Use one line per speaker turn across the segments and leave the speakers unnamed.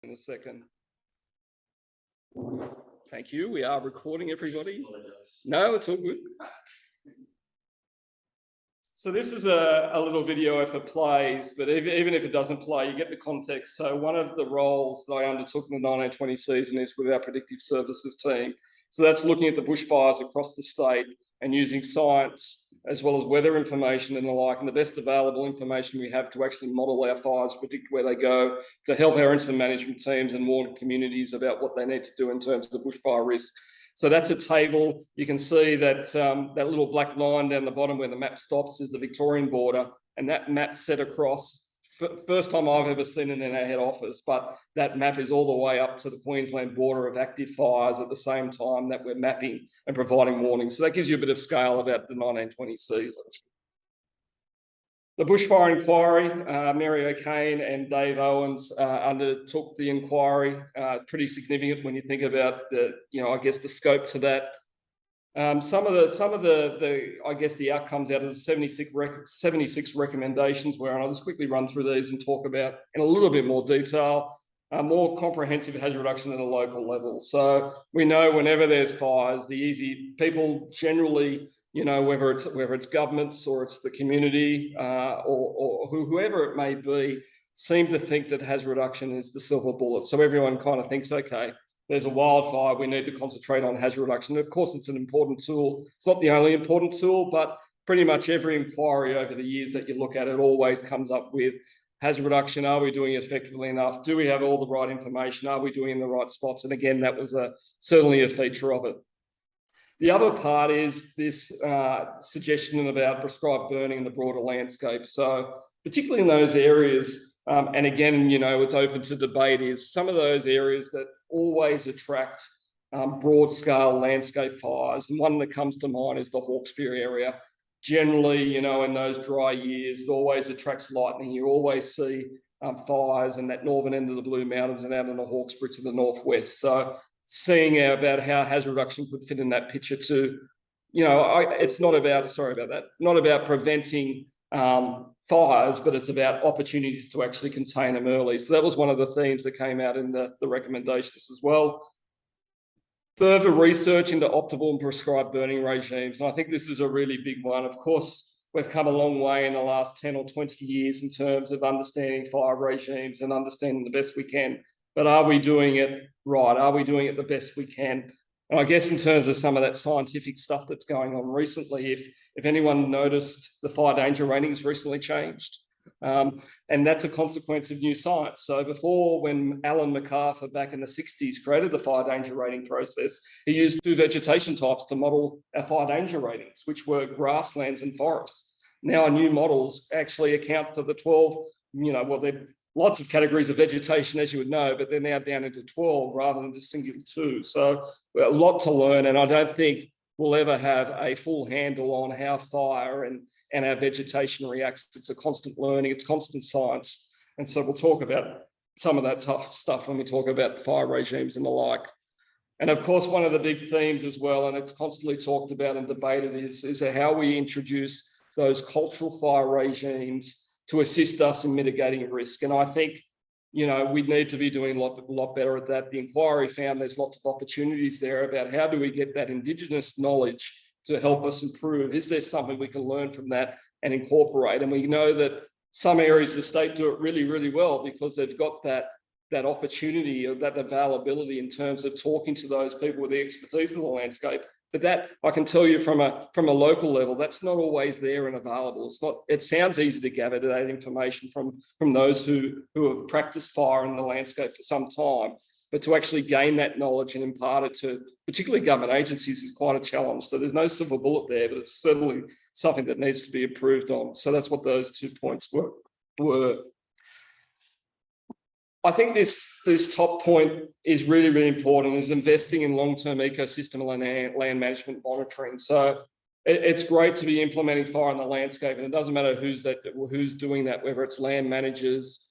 in a second. Thank you. We are recording, everybody. No, it's all good. So this is a little video if it plays, but even if it doesn't play, you get the context. So one of the roles that I undertook in the 1920 season is with our predictive services team. So that's looking at the bushfires across the state and using science as well as weather information and the like, and the best available information we have to actually model our fires, predict where they go, to help our incident management teams and warn communities about what they need to do in terms of the bushfire risk. So that's a table. You can see that that little black line down the bottom where the map stops is the Victorian border, and that map set across. First time I've ever seen it in our head office, but that map is all the way up to the Queensland border of active fires at the same time that we're mapping and providing warnings. So that gives you a bit of scale about the 1920 season. The bushfire inquiry, Mary O'Kane and Dave Owens undertook the inquiry. Pretty significant when you think about the, I guess the scope to that. Some of the I guess the outcomes out of the 76 recommendations were, and I'll just quickly run through these and talk about in a little bit more detail. More comprehensive hazard reduction at a local level. So we know whenever there's fires, people generally, whether it's governments or it's the community or whoever it may be, seem to think that hazard reduction is the silver bullet. So everyone kind of thinks, okay, there's a wildfire, we need to concentrate on hazard reduction. And of course, it's an important tool. It's not the only important tool, but pretty much every inquiry over the years that you look at, it always comes up with hazard reduction. Are we doing it effectively enough? Do we have all the right information? Are we doing it in the right spots? And again, that was certainly a feature of it. The other part is this suggestion about prescribed burning in the broader landscape. So particularly in those areas, and again, it's open to debate, is some of those areas that always attract broad-scale landscape fires. And one that comes to mind is the Hawkesbury area. Generally, in those dry years, it always attracts lightning. You always see fires in that northern end of the Blue Mountains and out in the Hawkesbury to the northwest. So seeing about how hazard reduction could fit in that picture too, it's not about preventing fires, but it's about opportunities to actually contain them early. So that was one of the themes that came out in the recommendations as well. Further research into optimal and prescribed burning regimes. And I think this is a really big one. Of course, we've come a long way in the last 10 or 20 years in terms of understanding fire regimes and understanding the best we can. But are we doing it right? Are we doing it the best we can? And I guess in terms of some of that scientific stuff that's going on recently, if anyone noticed, the fire danger ratings recently changed. And that's a consequence of new science. So before, when Alan MacArthur back in the 60s created the fire danger rating process, he used 2 vegetation types to model our fire danger ratings, which were grasslands and forests. Now our new models actually account for the 12, they're lots of categories of vegetation, as you would know, but they're now down into 12 rather than just single 2. So a lot to learn, and I don't think we'll ever have a full handle on how fire and our vegetation reacts. It's a constant learning, it's constant science. And so we'll talk about some of that tough stuff when we talk about fire regimes and the like. And of course, one of the big themes as well, and it's constantly talked about and debated, is how we introduce those cultural fire regimes to assist us in mitigating risk. And I think, we need to be doing a lot better at that. The inquiry found there's lots of opportunities there about how do we get that Indigenous knowledge to help us improve. Is there something we can learn from that and incorporate? And we know that some areas of the state do it really, really well because they've got that opportunity or that availability in terms of talking to those people with the expertise in the landscape. But that, I can tell you from a local level, that's not always there and available. It sounds easy to gather that information from those who have practiced fire in the landscape for some time, but to actually gain that knowledge and impart it to particularly government agencies is quite a challenge. So there's no silver bullet there, but it's certainly something that needs to be improved on. So that's what those 2 points were. I think this top point is really, really important, is investing in long-term ecosystem and land management monitoring. So it's great to be implementing fire in the landscape, and it doesn't matter who's doing that, whether it's land managers,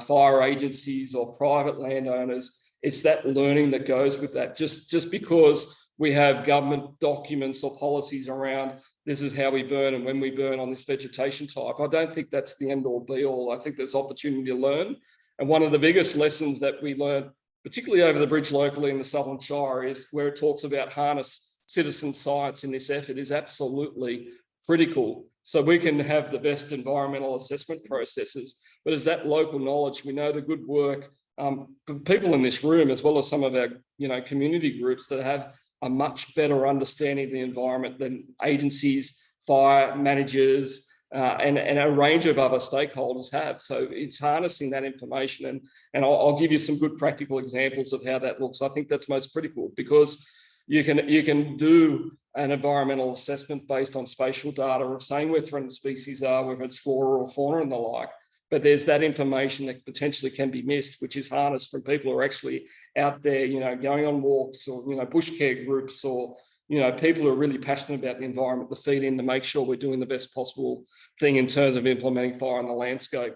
fire agencies or private landowners. It's that learning that goes with that. Just because we have government documents or policies around this is how we burn and when we burn on this vegetation type, I don't think that's the end all be all. I think there's opportunity to learn. And one of the biggest lessons that we learned, particularly over the bridge locally in the Southern Shire, is where it talks about harness citizen science in this effort is absolutely critical. So we can have the best environmental assessment processes, but as that local knowledge, we know the good work for people in this room, as well as some of our community groups that have a much better understanding of the environment than agencies, fire managers, and a range of other stakeholders have. So it's harnessing that information, and I'll give you some good practical examples of how that looks. I think that's most critical, because you can do an environmental assessment based on spatial data of saying where threatened species are, whether it's flora or fauna and the like. But there's that information that potentially can be missed, which is harnessed from people who are actually out there, going on walks, or, bush care groups, or, people who are really passionate about the environment to feed in to make sure we're doing the best possible thing in terms of implementing fire on the landscape.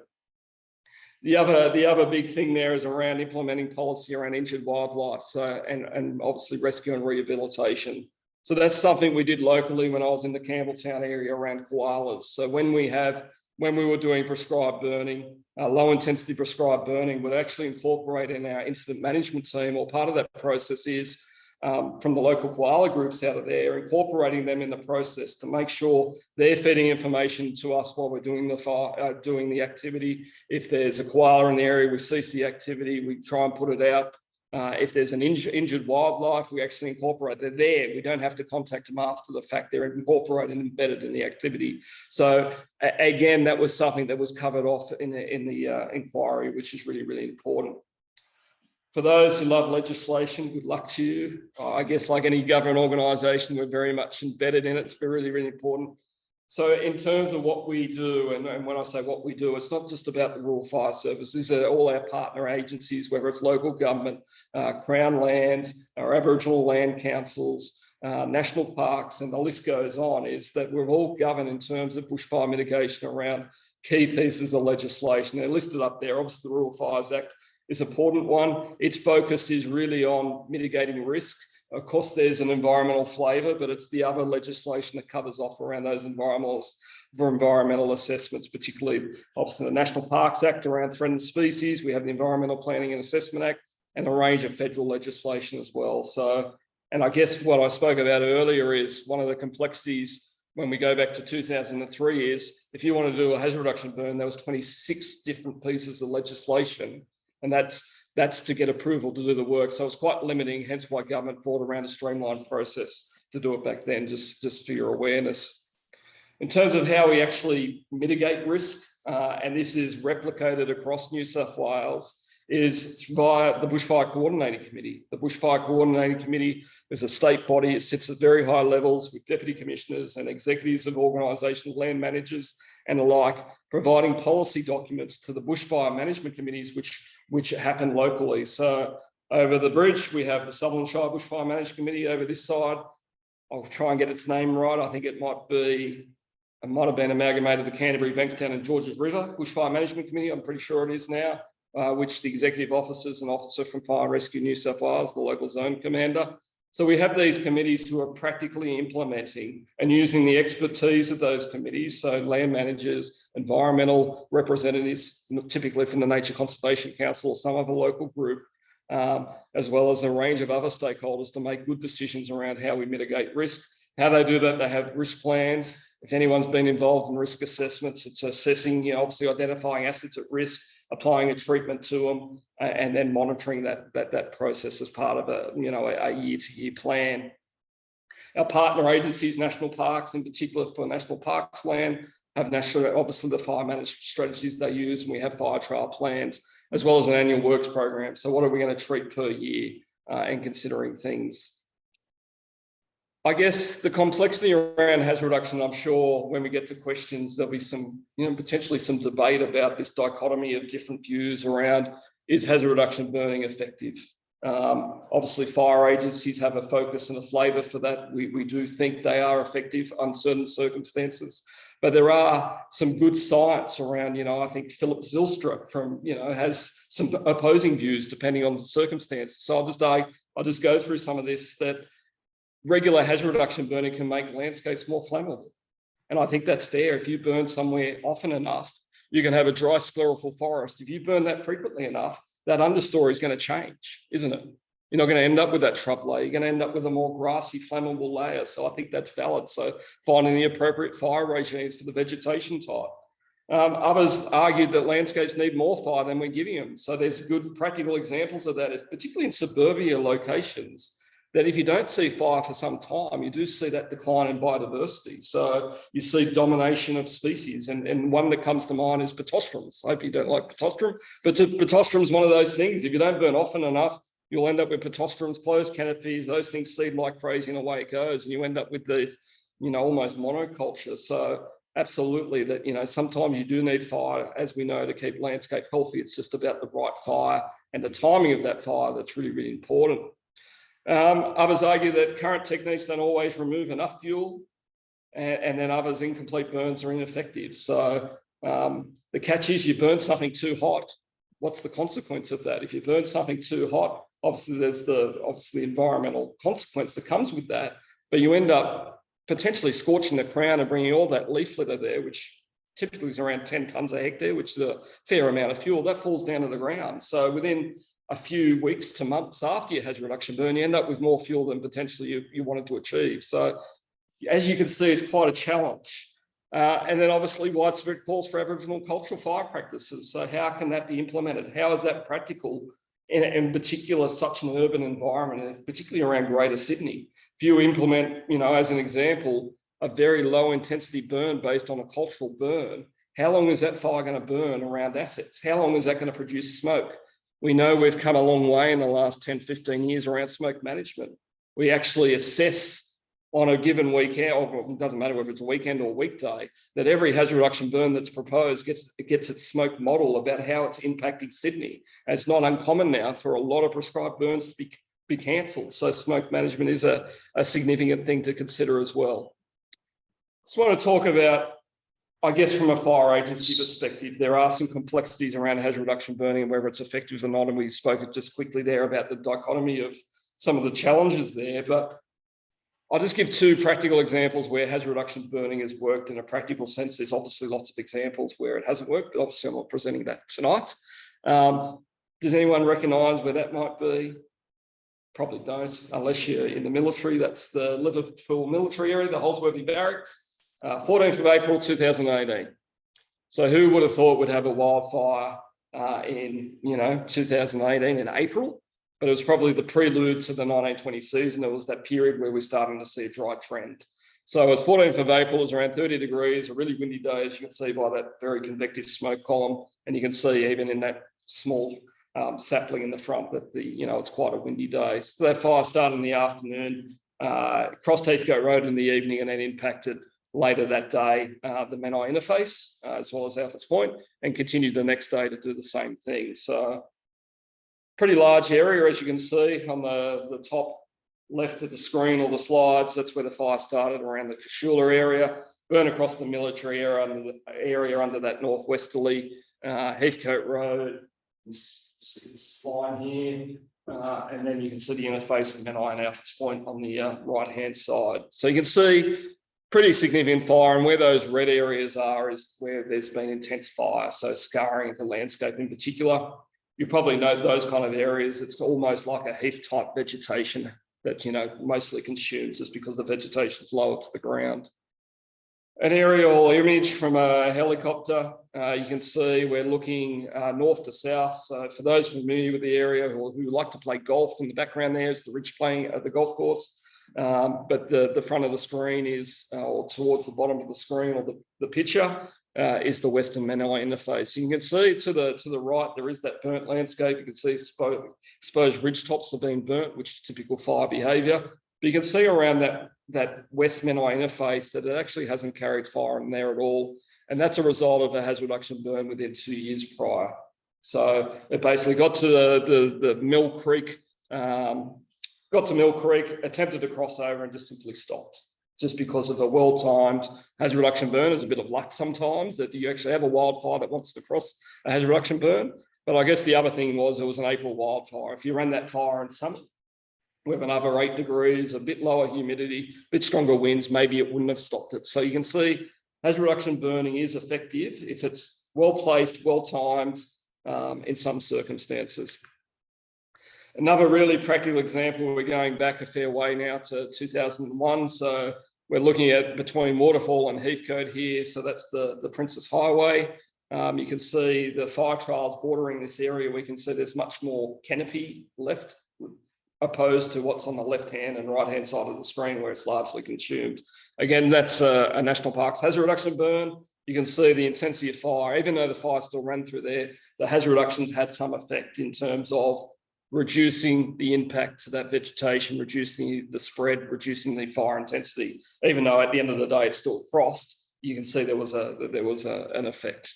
The other big thing there is around implementing policy around injured wildlife, so and obviously rescue and rehabilitation. So that's something we did locally when I was in the Campbelltown area around koalas. So when we were doing prescribed burning, low intensity prescribed burning, we'd actually incorporate in our incident management team, or part of that process is from the local koala groups out of there, incorporating them in the process to make sure they're feeding information to us while we're doing the activity. If there's a koala in the area, we cease the activity, we try and put it out. If there's an injured wildlife, we actually incorporate. They're there. We don't have to contact them after the fact. They're incorporated and embedded in the activity. So again, that was something that was covered off in the inquiry, which is really, really important. For those who love legislation, good luck to you. I guess like any government organisation, we're very much embedded in it. It's really, really important. So in terms of what we do, and when I say what we do, it's not just about the Rural Fire Service. These are all our partner agencies, whether it's local government, Crown Lands, our Aboriginal land councils, national parks, and the list goes on, is that we're all governed in terms of bushfire mitigation around key pieces of legislation. They're listed up there. Obviously, the Rural Fires Act is an important one. Its focus is really on mitigating risk. Of course, there's an environmental flavour, but it's the other legislation that covers off around those environmental assessments, particularly obviously the National Parks Act around threatened species. We have the Environmental Planning and Assessment Act, and a range of federal legislation as well. So, and I guess what I spoke about earlier is one of the complexities when we go back to 2003 is if you want to do a hazard reduction burn, there was 26 different pieces of legislation, and that's to get approval to do the work. So it's quite limiting, hence why government brought around a streamlined process to do it back then, just for your awareness. In terms of how we actually mitigate risk, and this is replicated across New South Wales, is via the Bushfire Coordinating Committee. The Bushfire Coordinating Committee is a state body. It sits at very high levels with deputy commissioners and executives of organisations, land managers and the like, providing policy documents to the bushfire management committees, which happen locally. So over the bridge, we have the Southern Shire Bushfire Management Committee. Over this side, I'll try and get its name right. I think it might have been amalgamated the Canterbury, Bankstown and Georges River Bushfire Management Committee. I'm pretty sure it is now. Which the executive officers and officer from Fire Rescue New South Wales, the local zone commander. So we have these committees who are practically implementing and using the expertise of those committees. So land managers, environmental representatives, typically from the Nature Conservation Council or some other local group, as well as a range of other stakeholders to make good decisions around how we mitigate risk. How they do that, they have risk plans. If anyone's been involved in risk assessments, it's assessing, obviously identifying assets at risk, applying a treatment to them, and then monitoring that process as part of a year-to-year plan. Our partner agencies, national parks, in particular for national parks land, have obviously the fire management strategies they use, and we have fire trial plans, as well as an annual works program. So what are we going to treat per year, and considering things. I guess the complexity around hazard reduction, I'm sure when we get to questions, there'll be some, potentially some debate about this dichotomy of different views around, is hazard reduction burning effective? Obviously, fire agencies have a focus and a flavour for that. We do think they are effective under certain circumstances, but there are some good science around, I think Philip Zylstra has some opposing views depending on the circumstances. So I'll just go through some of this, that regular hazard reduction burning can make landscapes more flammable. And I think that's fair. If you burn somewhere often enough, you can have a dry sclerophyll forest. If you burn that frequently enough, that understory is going to change, isn't it? You're not going to end up with that shrub layer. You're going to end up with a more grassy, flammable layer. So I think that's valid. So finding the appropriate fire regimes for the vegetation type. Others argued that landscapes need more fire than we're giving them. So there's good practical examples of that, particularly in suburbia locations, that if you don't see fire for some time, you do see that decline in biodiversity. So you see domination of species. And one that comes to mind is pitostrums. I hope you don't like pitostrum, but pitostrum is one of those things. If you don't burn often enough, you'll end up with pitostrums, closed canopies, those things seed like crazy and away it goes. And you end up with these, almost monoculture. So absolutely that, sometimes you do need fire, as we know, to keep landscape healthy. It's just about the right fire and the timing of that fire that's really, really important. Others argue that current techniques don't always remove enough fuel, and then others, incomplete burns are ineffective. So the catch is, you burn something too hot. What's the consequence of that? If you burn something too hot, obviously there's the environmental consequence that comes with that, but you end up potentially scorching the crown and bringing all that leaf litter there, which typically is around 10 tonnes a hectare, which is a fair amount of fuel, that falls down to the ground. So within a few weeks to months after your hazard reduction burn, you end up with more fuel than potentially you wanted to achieve. So as you can see, it's quite a challenge. And then obviously widespread calls for Aboriginal cultural fire practices. So how can that be implemented? How is that practical in particular such an urban environment, particularly around Greater Sydney? If you implement, as an example, a very low intensity burn based on a cultural burn, how long is that fire going to burn around assets? How long is that going to produce smoke? We know we've come a long way in the last 10, 15 years around smoke management. We actually assess on a given weekend, or it doesn't matter whether it's a weekend or a weekday, that every hazard reduction burn that's proposed gets its smoke model about how it's impacting Sydney. And it's not uncommon now for a lot of prescribed burns to be cancelled. So smoke management is a significant thing to consider as well. Just want to talk about, I guess from a fire agency perspective, there are some complexities around hazard reduction burning and whether it's effective or not. And we spoke just quickly there about the dichotomy of some of the challenges there, but I'll just give two practical examples where hazard reduction burning has worked in a practical sense. There's obviously lots of examples where it hasn't worked, but obviously I'm not presenting that tonight. Does anyone recognise where that might be? Probably don't, unless you're in the military. That's the Liverpool military area, the Holsworthy Barracks, 14th of April, 2018. So who would have thought we'd have a wildfire in 2018 in April? But it was probably the prelude to the 1920 season. It was that period where we're starting to see a dry trend. So it was 14th of April, it was around 30 degrees, a really windy day, as you can see by that very convective smoke column. And you can see even in that small sapling in the front that it's quite a windy day. So that fire started in the afternoon, crossed Heathcote Road in the evening, and then impacted later that day the Menai interface, as well as Alfred's Point, and continued the next day to do the same thing. So pretty large area, as you can see on the top left of the screen or the slides. That's where the fire started, around the Kashula area, burn across the military area under that northwesterly Heathcote Road. This line here, and then you can see the interface of Menai and Alfred's Point on the right-hand side. So you can see pretty significant fire, and where those red areas are is where there's been intense fire, so scarring of the landscape in particular. You probably know those kind of areas. It's almost like a heath-type vegetation that, mostly consumes just because the vegetation is lower to the ground. An aerial image from a helicopter. You can see we're looking north to south. So for those familiar with the area who like to play golf, in the background there is the ridge playing at the golf course. But the front of the screen is, or towards the bottom of the screen, or the picture, is the Western Menai interface. You can see to the right, there is that burnt landscape. You can see exposed ridge tops are being burnt, which is typical fire behaviour. But you can see around that West Menai interface that it actually hasn't carried fire in there at all. And that's a result of a hazard reduction burn within 2 years prior. So it basically got to the Mill Creek, attempted to cross over and just simply stopped, just because of a well-timed hazard reduction burn. There's a bit of luck sometimes that you actually have a wildfire that wants to cross a hazard reduction burn. But I guess the other thing was it was an April wildfire. If you ran that fire in summer with another 8 degrees, a bit lower humidity, a bit stronger winds, maybe it wouldn't have stopped it. So you can see hazard reduction burning is effective if it's well placed, well timed in some circumstances. Another really practical example, we're going back a fair way now to 2001. So we're looking at between Waterfall and Heathcote here. So that's the Princess Highway. You can see the fire trails bordering this area. We can see there's much more canopy left, opposed to what's on the left-hand and right-hand side of the screen where it's largely consumed. Again, that's a national park's hazard reduction burn. You can see the intensity of fire. Even though the fire still ran through there, the hazard reductions had some effect in terms of reducing the impact to that vegetation, reducing the spread, reducing the fire intensity. Even though at the end of the day it's still frost, you can see there was an effect.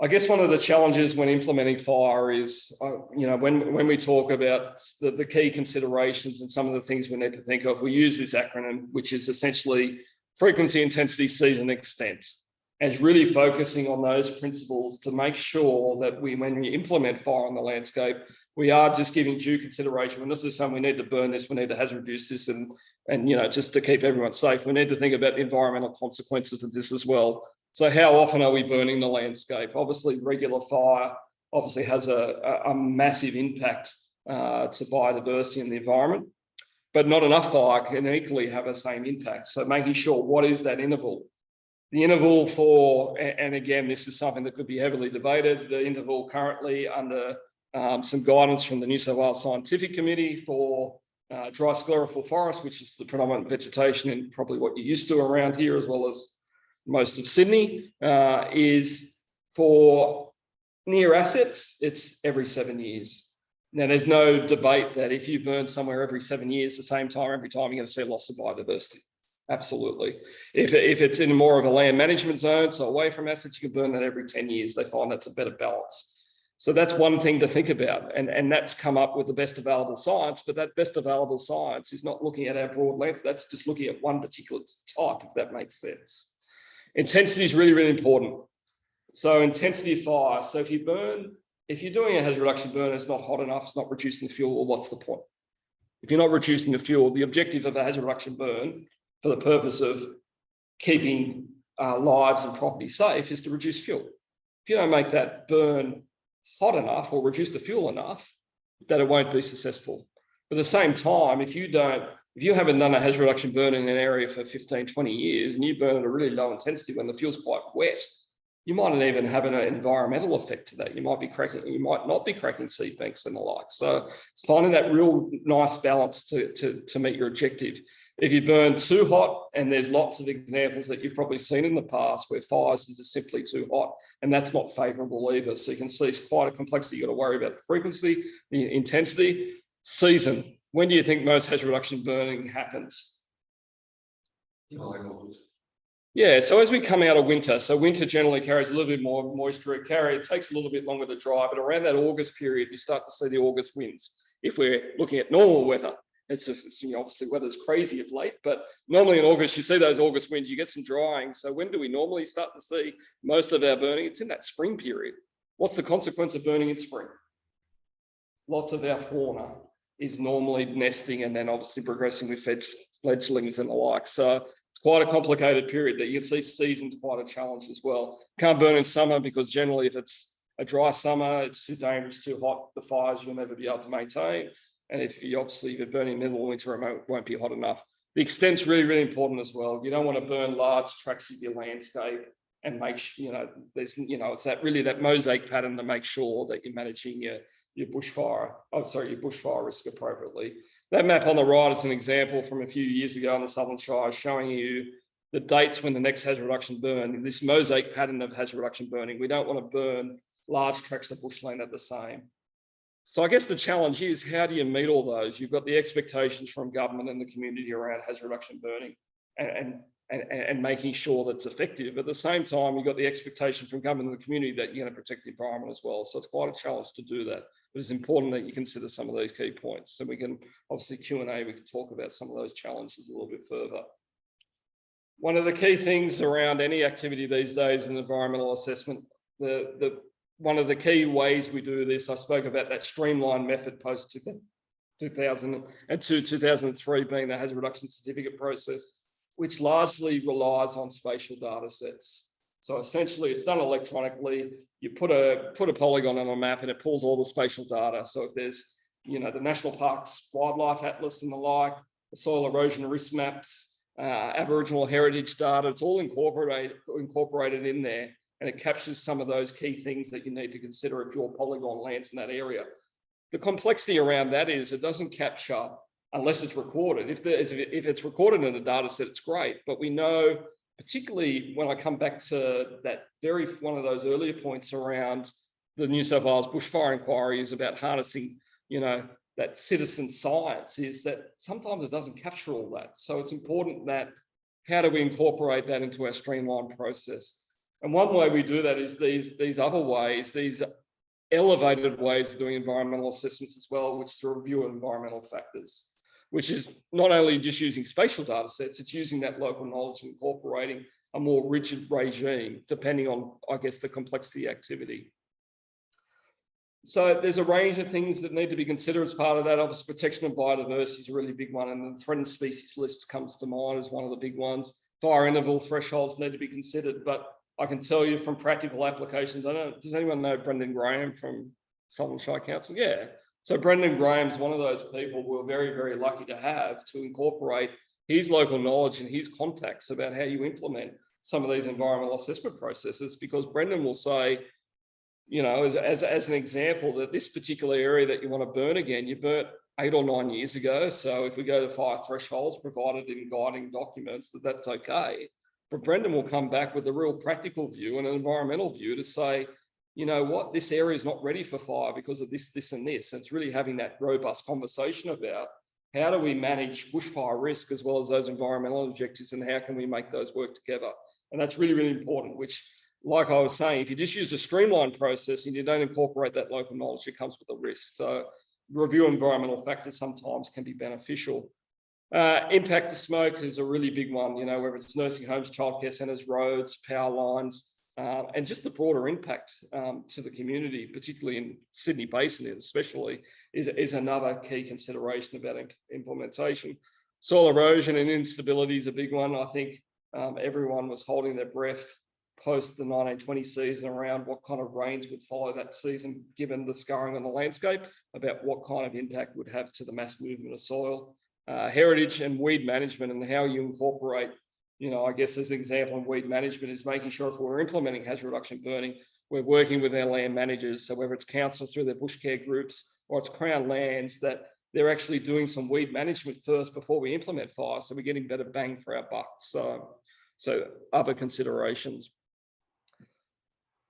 I guess one of the challenges when implementing fire is, when we talk about the key considerations and some of the things we need to think of, we use this acronym, which is essentially frequency, intensity, season, extent, as really focusing on those principles to make sure that when we implement fire on the landscape, we are just giving due consideration. When this is something, we need to burn this, we need to hazard reduce this, and just to keep everyone safe, we need to think about the environmental consequences of this as well. So how often are we burning the landscape? Obviously, regular fire obviously has a massive impact to biodiversity in the environment, but not enough fire can equally have the same impact. So making sure, what is that interval? The interval for, and again, this is something that could be heavily debated, the interval currently under some guidance from the New South Wales Scientific Committee for dry sclerophyll forest, which is the predominant vegetation in probably what you're used to around here, as well as most of Sydney, is for near assets, it's every 7 years. Now, there's no debate that if you burn somewhere every 7 years, the same time, every time, you're going to see a loss of biodiversity. Absolutely. If it's in more of a land management zone, so away from assets, you can burn that every 10 years. They find that's a better balance. So that's one thing to think about. And that's come up with the best available science, but that best available science is not looking at our broad length. That's just looking at one particular type, if that makes sense. Intensity is really, really important. So intensity of fire. So if you're doing a hazard reduction burn, it's not hot enough, it's not reducing the fuel, well, what's the point? If you're not reducing the fuel, the objective of a hazard reduction burn for the purpose of keeping lives and property safe is to reduce fuel. If you don't make that burn hot enough or reduce the fuel enough, that it won't be successful. But at the same time, if you haven't done a hazard reduction burn in an area for 15, 20 years and you burn at a really low intensity when the fuel's quite wet, you might not even have an environmental effect to that. You might not be cracking seed banks and the like. So it's finding that real nice balance to meet your objective. If you burn too hot, and there's lots of examples that you've probably seen in the past where fires are just simply too hot, and that's not favourable either. So you can see it's quite a complexity. You've got to worry about the frequency, the intensity, season. When do you think most hazard reduction burning happens? Yeah, so as we come out of winter, so winter generally carries a little bit more moisture. It takes a little bit longer to dry, but around that August period, you start to see the August winds. If we're looking at normal weather, it's obviously weather's crazy of late, but normally in August, you see those August winds, you get some drying. So when do we normally start to see most of our burning? It's in that spring period. What's the consequence of burning in spring? Lots of our fauna is normally nesting and then obviously progressing with fledglings and the like. So it's quite a complicated period that you can see season's quite a challenge as well. Can't burn in summer because generally if it's a dry summer, it's too dangerous, too hot, the fires you'll never be able to maintain. And if you're burning middle of winter, it won't be hot enough. The extent's really, really important as well. You don't want to burn large tracts of your landscape and make sure, it's that mosaic pattern to make sure that you're managing your bushfire risk appropriately. That map on the right is an example from a few years ago in the Southern Shire showing you the dates when the next hazard reduction burn, this mosaic pattern of hazard reduction burning. We don't want to burn large tracts of bushland at the same. So I guess the challenge is, how do you meet all those? You've got the expectations from government and the community around hazard reduction burning and making sure that's effective. At the same time, you've got the expectation from government and the community that you're going to protect the environment as well. So it's quite a challenge to do that. But it's important that you consider some of these key points. So we can, obviously Q&A, we can talk about some of those challenges a little bit further. One of the key things around any activity these days in environmental assessment, one of the key ways we do this, I spoke about that streamlined method post 2002, 2003 being the hazard reduction certificate process, which largely relies on spatial data sets. So essentially it's done electronically. You put a polygon on a map and it pulls all the spatial data. So if there's, you know, the National Parks Wildlife Atlas and the like, the soil erosion risk maps, Aboriginal heritage data, it's all incorporated in there, and it captures some of those key things that you need to consider if your polygon lands in that area. The complexity around that is it doesn't capture unless it's recorded. If it's recorded in a data set, it's great, but we know, particularly when I come back to that one of those earlier points around the New South Wales bushfire inquiry is about harnessing, you know, that citizen science, is that sometimes it doesn't capture all that. So it's important that how do we incorporate that into our streamlined process? And one way we do that is these other ways, these elevated ways of doing environmental assessments as well, which is to review environmental factors, which is not only just using spatial data sets, it's using that local knowledge and incorporating a more rigid regime, depending on, I guess, the complexity activity. So there's a range of things that need to be considered as part of that. Obviously, protection of biodiversity is a really big one, and the threatened species list comes to mind as one of the big ones. Fire interval thresholds need to be considered, but I can tell you from practical applications, I don't know, does anyone know Brendan Graham from Southern Shire Council? Yeah. So Brendan Graham's one of those people we're very, very lucky to have to incorporate his local knowledge and his contacts about how you implement some of these environmental assessment processes, because Brendan will say, you know, as an example, that this particular area that you want to burn again, you burnt 8 or 9 years ago. So if we go to fire thresholds provided in guiding documents, that's okay. But Brendan will come back with a real practical view and an environmental view to say, you know what, this area is not ready for fire because of this, this, and this. And it's really having that robust conversation about how do we manage bushfire risk as well as those environmental objectives, and how can we make those work together? And that's really, really important, which, like I was saying, if you just use a streamlined process and you don't incorporate that local knowledge, it comes with a risk. So review environmental factors sometimes can be beneficial. Impact to smoke is a really big one, you know, whether it's nursing homes, childcare centres, roads, power lines, and just the broader impact to the community, particularly in Sydney Basin especially, is another key consideration about implementation. Soil erosion and instability is a big one. I think everyone was holding their breath post the 1920 season around what kind of rains would follow that season, given the scarring on the landscape, about what kind of impact would have to the mass movement of soil. Heritage and weed management, and how you incorporate, you know, I guess as an example in weed management is making sure if we're implementing hazard reduction burning, we're working with our land managers. So whether it's council through their bush care groups or it's Crown Lands, that they're actually doing some weed management first before we implement fire. So we're getting better bang for our buck. So other considerations.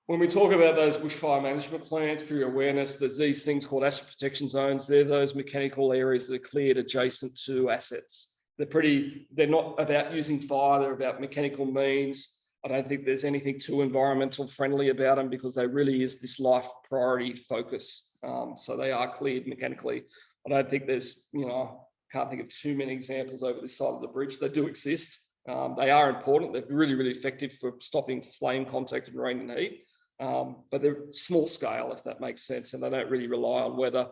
When we talk about those bushfire management plans, for your awareness, there's these things called asset protection zones. They're those mechanical areas that are cleared adjacent to assets. They're not about using fire, they're about mechanical means. I don't think there's anything too environmental friendly about them, because they really is this life priority focus. So they are cleared mechanically. I don't think there's, you know, can't think of too many examples over this side of the bridge. They do exist. They are important. They're really, really effective for stopping flame contact and rain and heat. But they're small scale, if that makes sense, and they don't really rely on weather.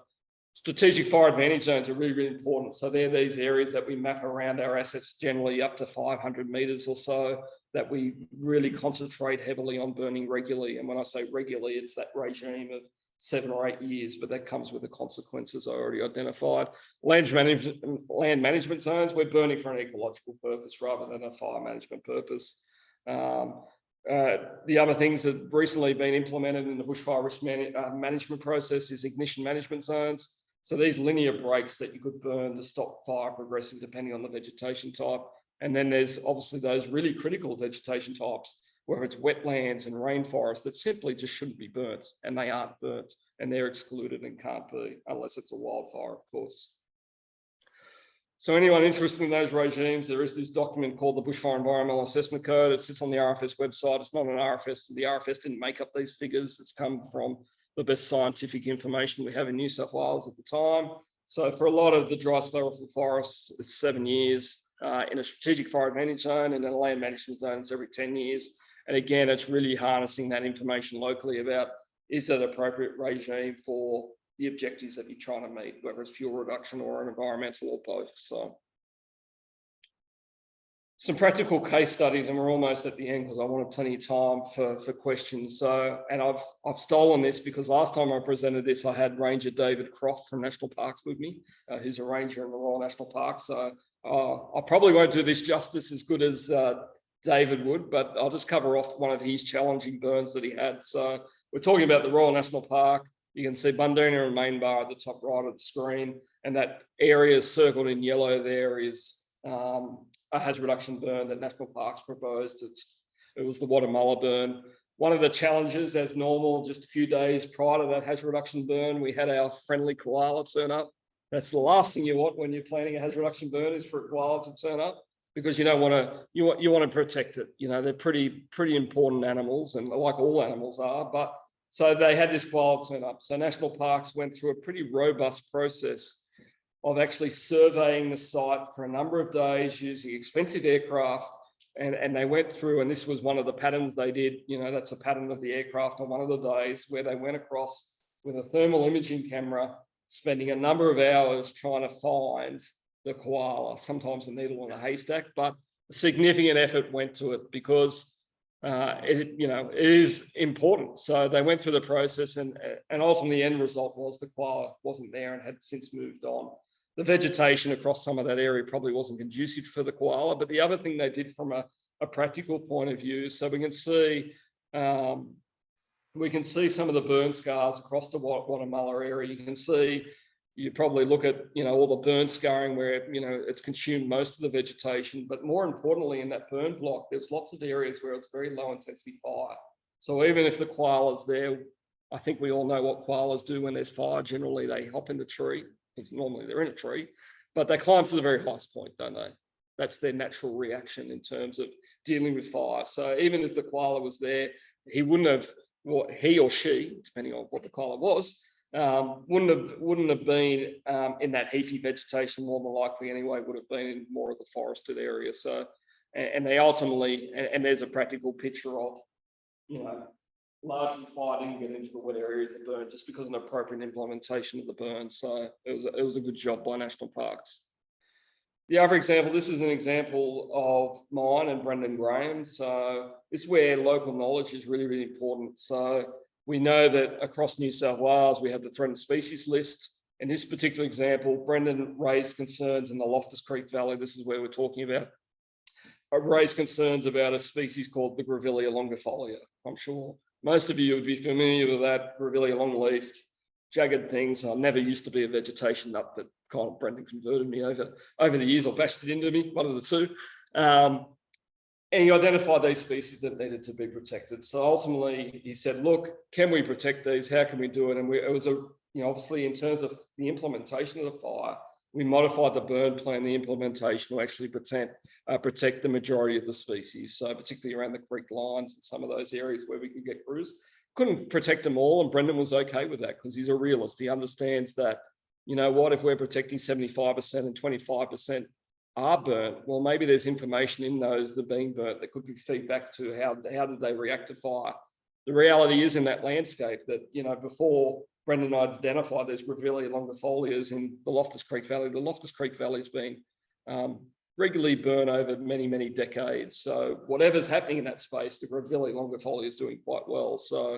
Strategic fire advantage zones are really, really important. So they're these areas that we map around our assets, generally up to 500 metres or so, that we really concentrate heavily on burning regularly. And when I say regularly, it's that regime of 7 or 8 years, but that comes with the consequences I already identified. Land management zones, we're burning for an ecological purpose rather than a fire management purpose. The other things that have recently been implemented in the bushfire risk management process is ignition management zones. So these linear breaks that you could burn to stop fire progressing depending on the vegetation type. And then there's obviously those really critical vegetation types, where it's wetlands and rainforests, that simply just shouldn't be burnt, and they aren't burnt, and they're excluded and can't be, unless it's a wildfire, of course. So anyone interested in those regimes, there is this document called the Bushfire Environmental Assessment Code. It sits on the RFS website. It's not an RFS. The RFS didn't make up these figures. It's come from the best scientific information we have in New South Wales at the time. So for a lot of the dry sclerophyll forests, it's 7 years. In a strategic fire advantage zone and in a land management zone, it's every 10 years. And again, it's really harnessing that information locally about, is that appropriate regime for the objectives that you're trying to meet, whether it's fuel reduction or an environmental or both. some practical case studies, and we're almost at the end because I wanted plenty of time for questions. So, and I've stolen this because last time I presented this, I had Ranger David Croft from National Parks with me, who's a ranger in the Royal National Park. So I probably won't do this justice as good as David would, but I'll just cover off one of his challenging burns that he had. So we're talking about the Royal National Park. You can see Bundoona and Main Bar at the top right of the screen, and that area circled in yellow there is a hazard reduction burn that National Parks proposed. It was the Watamulla burn. One of the challenges, as normal, just a few days prior to that hazard reduction burn, we had our friendly koala turn up. That's the last thing you want when you're planning a hazard reduction burn, is for a koala to turn up, because you don't want to, you want to protect it. You know, they're pretty important animals, and like all animals are. But so they had this koala turn up. So National Parks went through a pretty robust process of actually surveying the site for a number of days using expensive aircraft. And they went through, and this was one of the patterns they did. You know, that's a pattern of the aircraft on one of the days, where they went across with a thermal imaging camera, spending a number of hours trying to find the koala, sometimes a needle in a haystack, but a significant effort went to it because it is important. So they went through the process, and ultimately the end result was the koala wasn't there and had since moved on. The vegetation across some of that area probably wasn't conducive for the koala. But the other thing they did from a practical point of view, so we can see some of the burn scars across the Watamulla area. You can see, you probably look at, all the burn scarring where, it's consumed most of the vegetation. But more importantly, in that burn block, there's lots of areas where it's very low intensity fire. So even if the koala's there, I think we all know what koalas do when there's fire. Generally, they hop in the tree, because normally they're in a tree, but they climb to the very highest point, don't they? That's their natural reaction in terms of dealing with fire. So even if the koala was there, he wouldn't have, well, he or she, depending on what the koala was, wouldn't have been in that heathy vegetation. More than likely anyway, would have been in more of the forested area. So, and they ultimately, and there's a practical picture of, largely fire didn't get into the wet areas of burn just because of an appropriate implementation of the burn. So it was a good job by National Parks. The other example, this is an example of mine and Brendan Graham. So this is where local knowledge is really, really important. So we know that across New South Wales, we have the threatened species list. In this particular example, Brendan raised concerns in the Loftus Creek Valley. This is where we're talking about. Raised concerns about a species called the Grevillea longifolia. I'm sure most of you would be familiar with that. Grevillea longleaf, jagged things. I never used to be a vegetation nut, but kind of Brendan converted me over the years, or bashed it into me, one of the two. And he identified these species that needed to be protected. So ultimately he said, look, can we protect these? How can we do it? And it was obviously in terms of the implementation of the fire, we modified the burn plan, the implementation, to actually protect the majority of the species. So particularly around the creek lines and some of those areas where we could get crews. Couldn't protect them all, and Brendan was okay with that because he's a realist. He understands that, if we're protecting 75% and 25% are burnt, well, maybe there's information in those that are being burnt that could be feedback to how did they react to fire. The reality is in that landscape that, before Brendan and I identified there's Grevillea longifolias in the Loftus Creek Valley. The Loftus Creek Valley has been regularly burned over many, many decades. So whatever's happening in that space, the Grevillea longifolia is doing quite well. So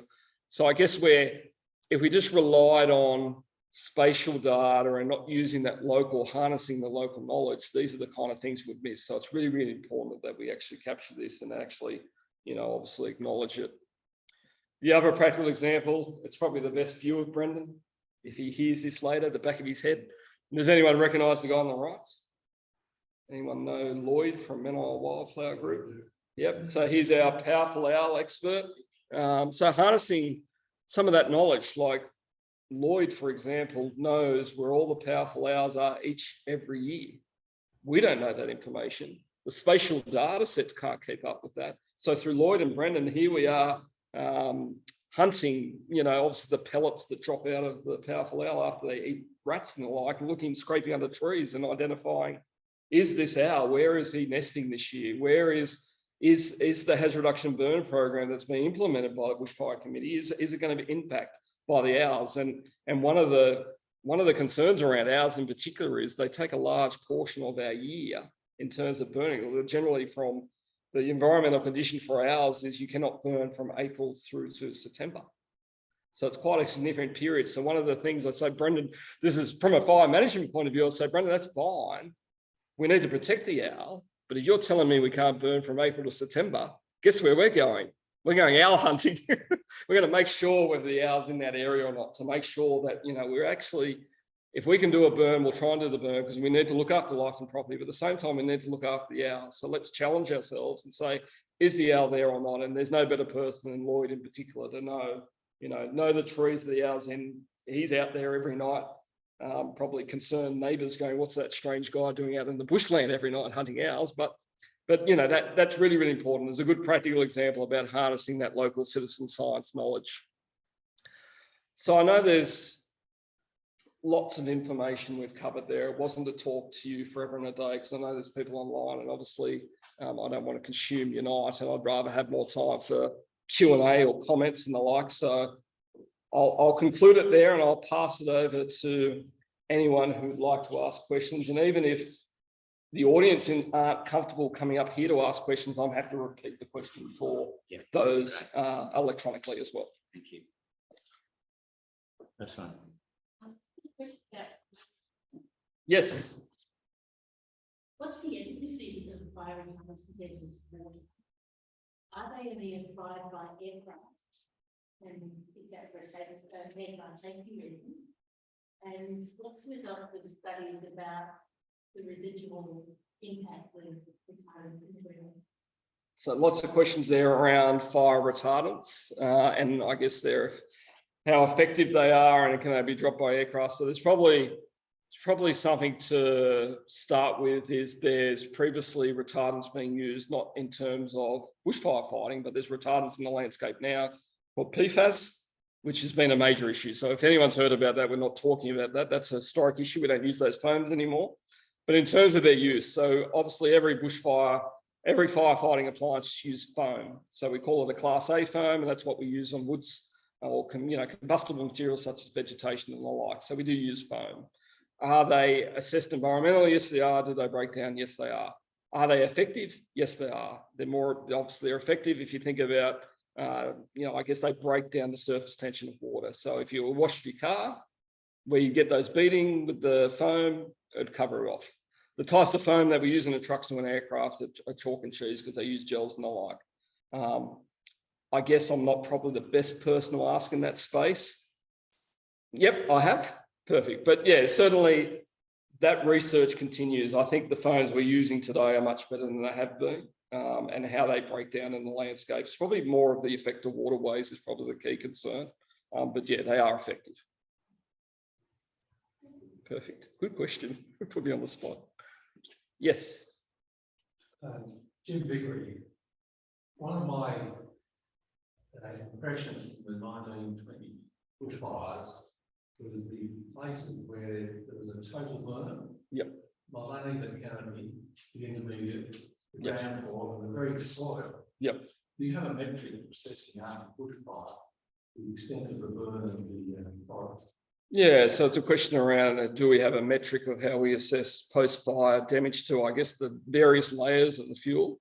I guess if we just relied on spatial data and not using that harnessing the local knowledge, these are the kind of things we'd miss. So it's really, really important that we actually capture this and actually, obviously acknowledge it. The other practical example, it's probably the best view of Brendan. If he hears this later, the back of his head. Does anyone recognise the guy on the right? Anyone know Lloyd from Menai Wildflower Group? Yep, so he's our powerful owl expert. So harnessing some of that knowledge, like Lloyd, for example, knows where all the powerful owls are every year. We don't know that information. The spatial data sets can't keep up with that. So through Lloyd and Brendan, here we are hunting, obviously the pellets that drop out of the powerful owl after they eat rats and the like, scraping under trees and identifying, is this owl, where is he nesting this year? Where is the hazard reduction burn program that's being implemented by the Bushfire Committee? Is it going to be impacted by the owls? And one of the concerns around owls in particular is they take a large portion of our year in terms of burning. Generally, from the environmental condition for owls is you cannot burn from April through to September. So it's quite a significant period. So one of the things I say, Brendan, this is from a fire management point of view, I say, Brendan, that's fine. We need to protect the owl. But if you're telling me we can't burn from April to September, guess where we're going? We're going owl hunting. We're going to make sure whether the owl's in that area or not, to make sure that, you know, we're actually, if we can do a burn, we'll try and do the burn, because we need to look after life and property, but at the same time, we need to look after the owl. So let's challenge ourselves and say, is the owl there or not? And there's no better person than Lloyd in particular to know, you know the trees that the owl's in. He's out there every night, probably concerned neighbours going, what's that strange guy doing out in the bushland every night hunting owls? But you know, that's really, really important. There's a good practical example about harnessing that local citizen science knowledge. So I know there's lots of information we've covered there. It wasn't to talk to you forever and a day, because I know there's people online, and obviously I don't want to consume your night, and I'd rather have more time for Q&A or comments and the like. So I'll conclude it there, and I'll pass it over to anyone who would like to ask questions. And even if the audience aren't comfortable coming up here to ask questions, I'm happy to repeat the question for those electronically as well.
Thank you. That's fine.
Yes.
What's the efficacy of fire retardants compared to water? Are they only applied by aircraft? And is that for aircraft safety reason? And what's the result of the studies about the residual impact of retardant material?
So lots of questions there around fire retardants, and I guess they're how effective they are, and can they be dropped by aircraft. So there's probably something to start with. Is there's previously retardants being used, not in terms of bushfire fighting, but there's retardants in the landscape now called PFAS, which has been a major issue. So if anyone's heard about that, we're not talking about that. That's a historic issue. We don't use those foams anymore. But in terms of their use, so obviously every bushfire, every firefighting appliance uses foam. So we call it a Class A foam, and that's what we use on woods or combustible materials such as vegetation and the like. So we do use foam. Are they assessed environmentally? Yes, they are. Do they break down? Yes, they are. Are they effective? Yes, they are. They're more, obviously they're effective if you think about, I guess they break down the surface tension of water. So if you wash your car, where you get those beating with the foam, it'd cover it off. The types of foam that we use in the trucks and aircraft are chalk and cheese, because they use gels and the like. I guess I'm not probably the best person to ask in that space. Yep, I have. Perfect. But yeah, certainly that research continues. I think the foams we're using today are much better than they have been, and how they break down in the landscapes. Probably more of the effect of waterways is probably the key concern. But yeah, they are effective. Perfect. Good question. Put me on the spot. Yes.
Jim Vickery. One of my impressions from the 1920 bushfires was the places where there was a total burn.
Yep.
Not only the canopy, the intermediate, the
Yep.
ground floor, and the very soil.
Yep.
Do you have a metric for assessing after bushfire the extent of the burn of the forest?
Yeah, so it's a question around, do we have a metric of how we assess post-fire damage to, I guess, the various layers of the fuel?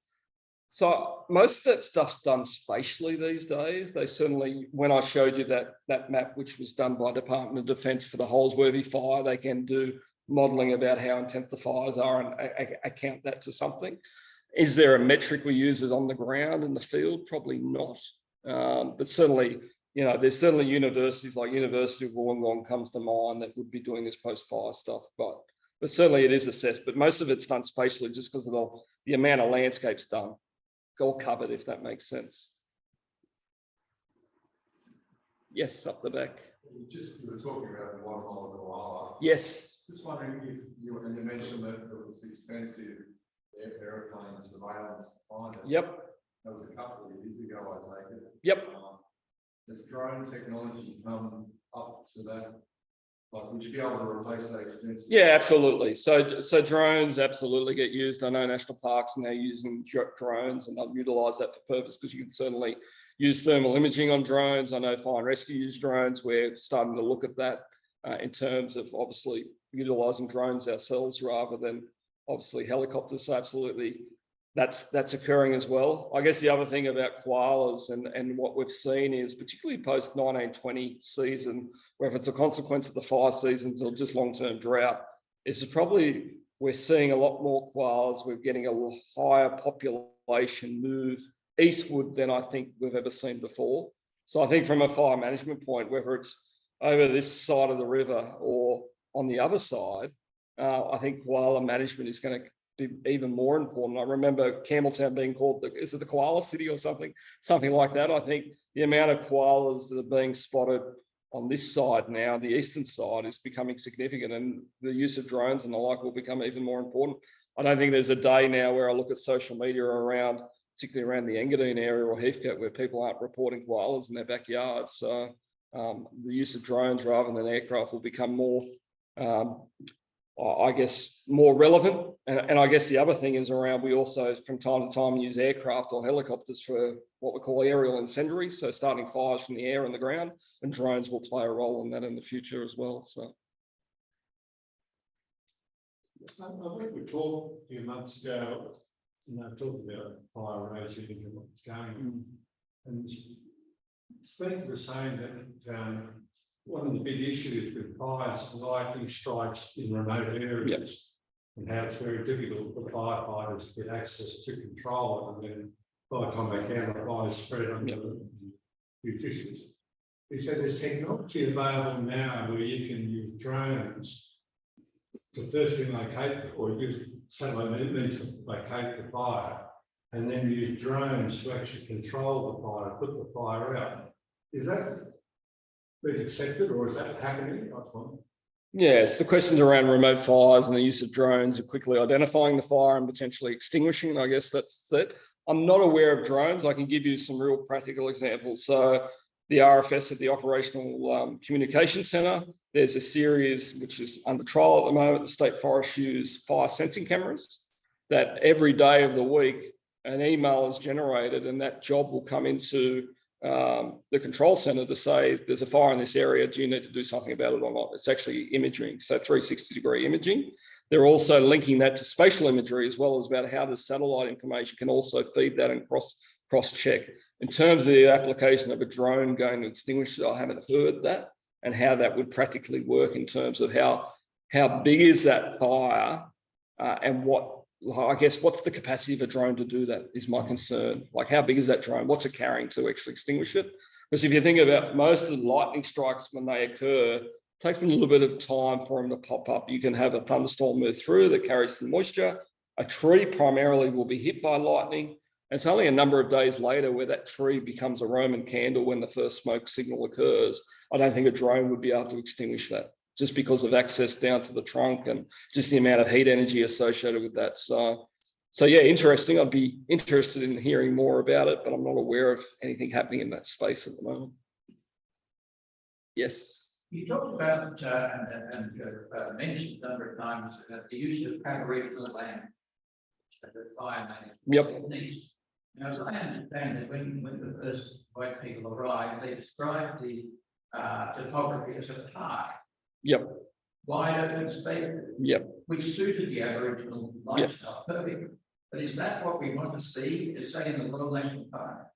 So most of that stuff's done spatially these days. They certainly, when I showed you that map, which was done by Department of Defence for the Holsworthy fire, they can do modelling about how intense the fires are and account that to something. Is there a metric we use as on the ground in the field? Probably not. But certainly, there's certainly universities like University of Wollongong comes to mind that would be doing this post-fire stuff, but certainly it is assessed. But most of it's done spatially just because of the amount of landscapes done, all covered, if that makes sense. Yes, up the back.
You were talking about the one mile koala.
Yes.
Just wondering if you mentioned that it was expensive airplane surveillance to find it.
Yep.
That was a couple of years ago, I take it.
Yep.
Has drone technology come up to that? Like, would you be able to replace that expensive?
Yeah, absolutely. So drones absolutely get used. I know national parks and they're using drones, and they'll utilise that for purpose, because you can certainly use thermal imaging on drones. I know fire and rescue use drones. We're starting to look at that in terms of obviously utilising drones ourselves rather than obviously helicopters, so absolutely that's occurring as well. I guess the other thing about koalas and what we've seen is, particularly post 1920 season, whether it's a consequence of the fire seasons or just long-term drought, is probably we're seeing a lot more koalas. We're getting a higher population move eastward than I think we've ever seen before. So I think from a fire management point, whether it's over this side of the river or on the other side, I think koala management is going to be even more important. I remember Campbelltown being called, is it the koala city or something like that? I think the amount of koalas that are being spotted on this side now, the eastern side, is becoming significant, and the use of drones and the like will become even more important. I don't think there's a day now where I look at social media around, particularly around the Engadine area or Heathcote, where people aren't reporting koalas in their backyards. So the use of drones rather than aircraft will become more, I guess, more relevant. And I guess the other thing is around, we also from time to time use aircraft or helicopters for what we call aerial incendiaries, so starting fires from the air and the ground, and drones will play a role in that in the future as well. So
I think we talked a few months ago, talking about fire raging and what's going on. And speaking was saying that one of the big issues with fires is lightning strikes in remote areas, and how it's very difficult for firefighters to get access to control it, and then by the time they can, the fires spread under few tissues. He said there's technology available now where you can use drones to firstly locate, or use satellite imagery to locate the fire, and then use drones to actually control the fire, put the fire out. Is that been accepted, or is that happening?
yeah, it's the questions around remote fires and the use of drones and quickly identifying the fire and potentially extinguishing. I guess that's it. I'm not aware of drones. I can give you some real practical examples. So the RFS at the Operational Communication Centre, there's a series which is under trial at the moment. The State Forest use fire sensing cameras that every day of the week an email is generated, and that job will come into the control centre to say there's a fire in this area, do you need to do something about it or not? It's actually imaging, so 360-degree imaging. They're also linking that to spatial imagery as well, as about how the satellite information can also feed that and cross-check. In terms of the application of a drone going to extinguish it, I haven't heard that, and how that would practically work in terms of how big is that fire, and what, I guess, what's the capacity of a drone to do that is my concern. Like, how big is that drone? What's it carrying to actually extinguish it? Because if you think about most of the lightning strikes when they occur, it takes a little bit of time for them to pop up. You can have a thunderstorm move through that carries some moisture. A tree primarily will be hit by lightning. It's only a number of days later where that tree becomes a Roman candle when the first smoke signal occurs. I don't think a drone would be able to extinguish that, just because of access down to the trunk and just the amount of heat energy associated with that. So yeah, interesting. I'd be interested in hearing more about it, but I'm not aware of anything happening in that space at the moment. Yes.
You talked about and mentioned a number of times the use of Aboriginal land and the fire management techniques. Now, as I understand it, when the first white people arrived, they described the topography as a park.
Yep.
Wide open space.
Yep.
Which suited the Aboriginal lifestyle perfectly. But is that what we want to see, is say in the Royal National Park?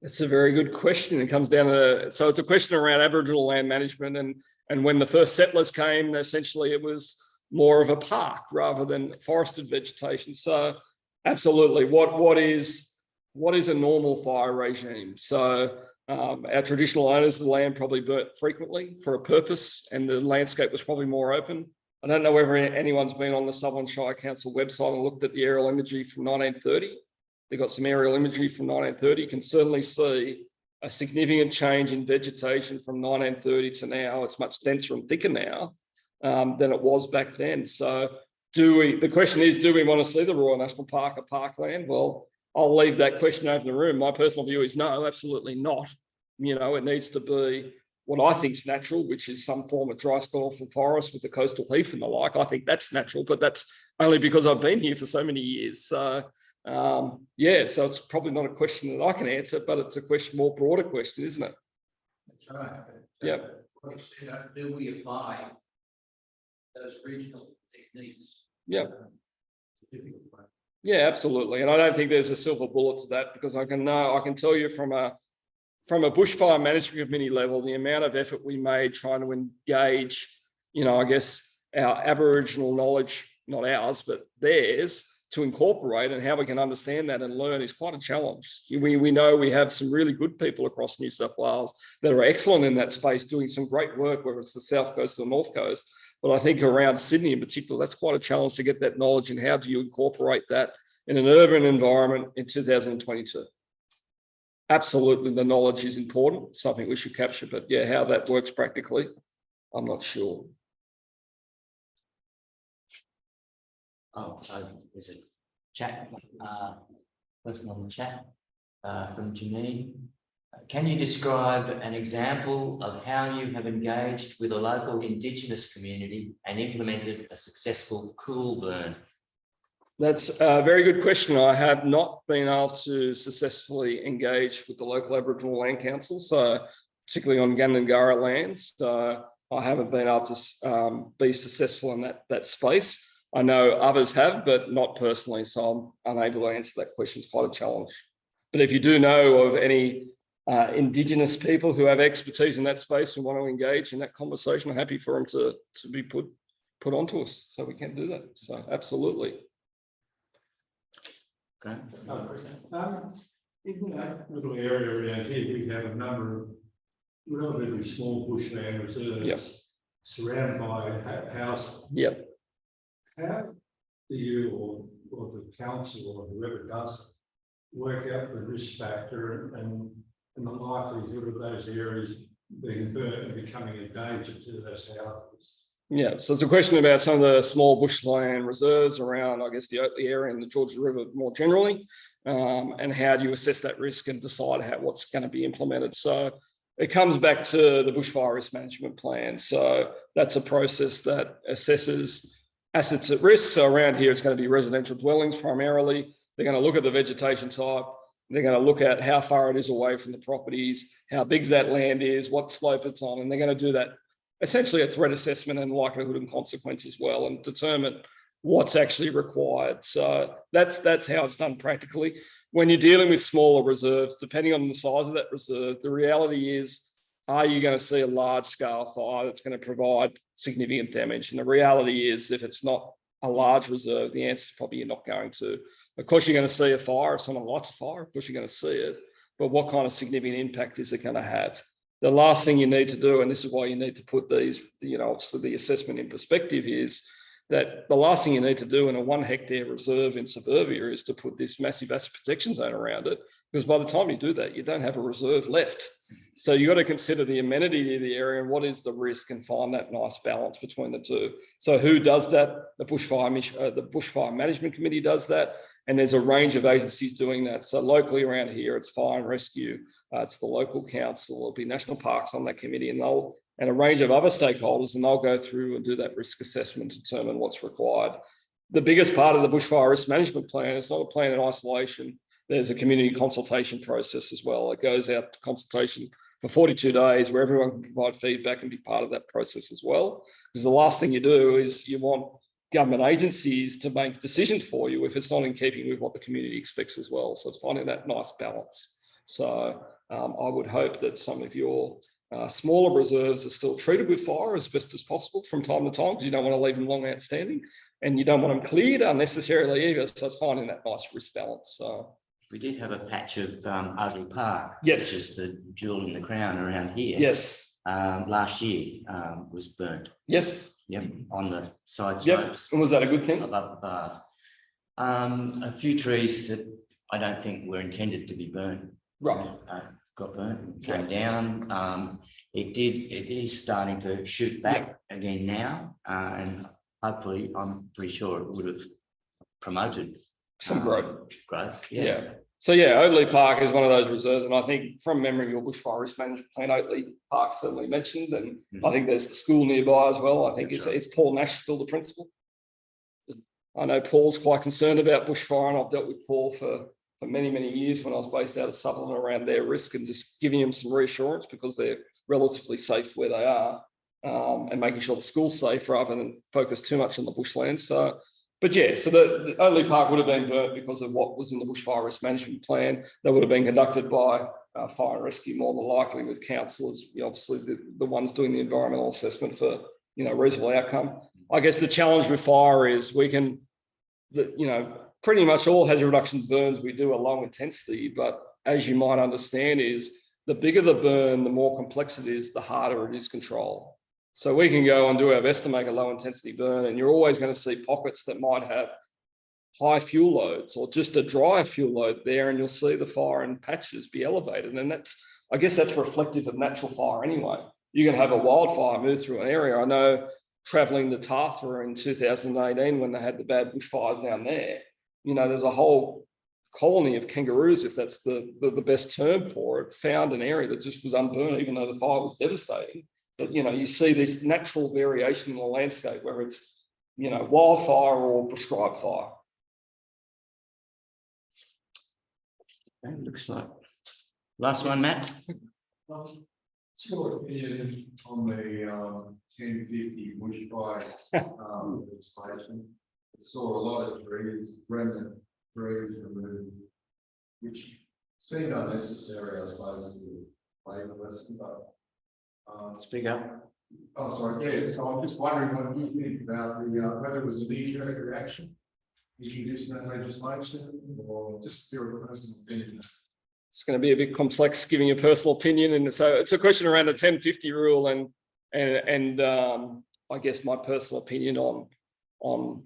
That's a very good question. It comes down to, so it's a question around Aboriginal land management, and when the first settlers came, essentially it was more of a park rather than forested vegetation. So absolutely, what is a normal fire regime? So our traditional owners of the land probably burnt frequently for a purpose, and the landscape was probably more open. I don't know whether anyone's been on the Sutherland Shire Council website and looked at the aerial imagery from 1930. They've got some aerial imagery from 1930. You can certainly see a significant change in vegetation from 1930 to now. It's much denser and thicker now than it was back then. So the question is, do we want to see the Royal National Park a parkland? Well, I'll leave that question over the room. My personal view is no, absolutely not. You know, it needs to be what I think is natural, which is some form of dry stalking forest with the coastal heath and the like. I think that's natural, but that's only because I've been here for so many years. So yeah, so it's probably not a question that I can answer, but it's a question, more broader question, isn't it?
That's right.
Yeah.
What extent do we apply those regional techniques?
Yeah. Yeah, absolutely. And I don't think there's a silver bullet to that, because I can tell you from a bushfire management committee level, the amount of effort we made trying to engage, I guess our Aboriginal knowledge, not ours, but theirs, to incorporate, and how we can understand that and learn is quite a challenge. We know we have some really good people across New South Wales that are excellent in that space, doing some great work, whether it's the South Coast or the North Coast. But I think around Sydney in particular, that's quite a challenge to get that knowledge, and how do you incorporate that in an urban environment in 2022? Absolutely, the knowledge is important, something we should capture, but yeah, how that works practically, I'm not sure.
Oh, so there's a chat, person on the chat from Janine. Can you describe an example of how you have engaged with a local Indigenous community and implemented a successful cool burn?
That's a very good question. I have not been able to successfully engage with the local Aboriginal Land Council, so particularly on Gundungurra lands. So I haven't been able to be successful in that space. I know others have, but not personally, so I'm unable to answer that question. It's quite a challenge. But if you do know of any Indigenous people who have expertise in that space and want to engage in that conversation, I'm happy for them to be put onto us, so we can do that. So absolutely.
Okay.
In that little area around here, we have a number of relatively small bushland reserves surrounded by houses.
Yep.
How do you or the council or whoever does it work out the risk factor and the likelihood of those areas being burnt and becoming a danger to those houses?
Yeah, so it's a question about some of the small bushland reserves around, I guess, the Oatley area and the Georgia River more generally, and how do you assess that risk and decide what's going to be implemented. So it comes back to the bushfire risk management plan. So that's a process that assesses assets at risk. So around here, it's going to be residential dwellings primarily. They're going to look at the vegetation type. They're going to look at how far it is away from the properties, how big that land is, what slope it's on, and they're going to do that essentially a threat assessment and likelihood and consequence as well, and determine what's actually required. So that's how it's done practically. When you're dealing with smaller reserves, depending on the size of that reserve, the reality is, are you going to see a large scale fire that's going to provide significant damage? And the reality is, if it's not a large reserve, the answer is probably you're not going to. Of course, you're going to see a fire. If someone lights a fire, of course you're going to see it. But what kind of significant impact is it going to have? The last thing you need to do, and this is why you need to put these, obviously the assessment in perspective, is that the last thing you need to do in a 1 hectare reserve in suburbia is to put this massive asset protection zone around it, because by the time you do that, you don't have a reserve left. So you've got to consider the amenity of the area and what is the risk, and find that nice balance between the two. So who does that? The Bushfire Management Committee does that, and there's a range of agencies doing that. So locally around here, it's fire and rescue, it's the local council, there'll be national parks on that committee, and a range of other stakeholders, and they'll go through and do that risk assessment to determine what's required. The biggest part of the bushfire risk management plan is not a plan in isolation. There's a community consultation process as well. It goes out to consultation for 42 days where everyone can provide feedback and be part of that process as well. Because the last thing you do is you want government agencies to make decisions for you if it's not in keeping with what the community expects as well. So it's finding that nice balance. So I would hope that some of your smaller reserves are still treated with fire as best as possible from time to time, because you don't want to leave them long outstanding, and you don't want them cleared unnecessarily either. So it's finding that nice risk balance. So
we did have a patch of Ugly Park,
yes,
which is the jewel in the crown around here.
Yes.
Last year was burnt.
Yes.
Yep, on the side slopes.
Yep. And was that a good thing?
Above the bath. A few trees that I don't think were intended to be burnt.
Right.
Got burnt, came down. It is starting to shoot back again now, and hopefully, I'm pretty sure it would have promoted
some growth.
Yeah.
So Oatley Park is one of those reserves, and I think from memory, your bushfire risk management plan, Oatley Park certainly mentioned, and I think there's the school nearby as well. I think it's Paul Nash still the principal. I know Paul's quite concerned about bushfire, and I've dealt with Paul for many, many years when I was based out of Sutherland around their risk, and just giving them some reassurance because they're relatively safe where they are, and making sure the school's safe rather than focus too much on the bushland. So But yeah, so the only park would have been burnt because of what was in the bushfire risk management plan that would have been conducted by fire and rescue, more than likely with councillors, obviously the ones doing the environmental assessment for, reasonable outcome. I guess the challenge with fire is we can, pretty much all hazard reduction burns we do are low intensity, but as you might understand is the bigger the burn, the more complex it is, the harder it is control. So we can go and do our best to make a low intensity burn, and you're always going to see pockets that might have high fuel loads or just a dry fuel load there, and you'll see the fire in patches be elevated. And I guess that's reflective of natural fire anyway. You can have a wildfire move through an area. I know traveling to Tartha in 2018 when they had the bad bushfires down there, there's a whole colony of kangaroos, if that's the best term for it, found an area that just was unburned, even though the fire was devastating. But, you see this natural variation in the landscape, whether it's, wildfire or prescribed fire.
Okay, looks like. Last one, Matt.
What's your opinion on the 1050 bushfire legislation? It saw a lot of trees, remnant trees removed, which seemed unnecessary, I suppose, to the Labor person, but
Speak up.
oh, sorry. Yeah, so I'm just wondering what you think about whether it was a knee-jerk reaction introducing that legislation, or just your personal opinion.
It's going to be a bit complex giving your personal opinion, and so it's a question around the 1050 rule and I guess my personal opinion on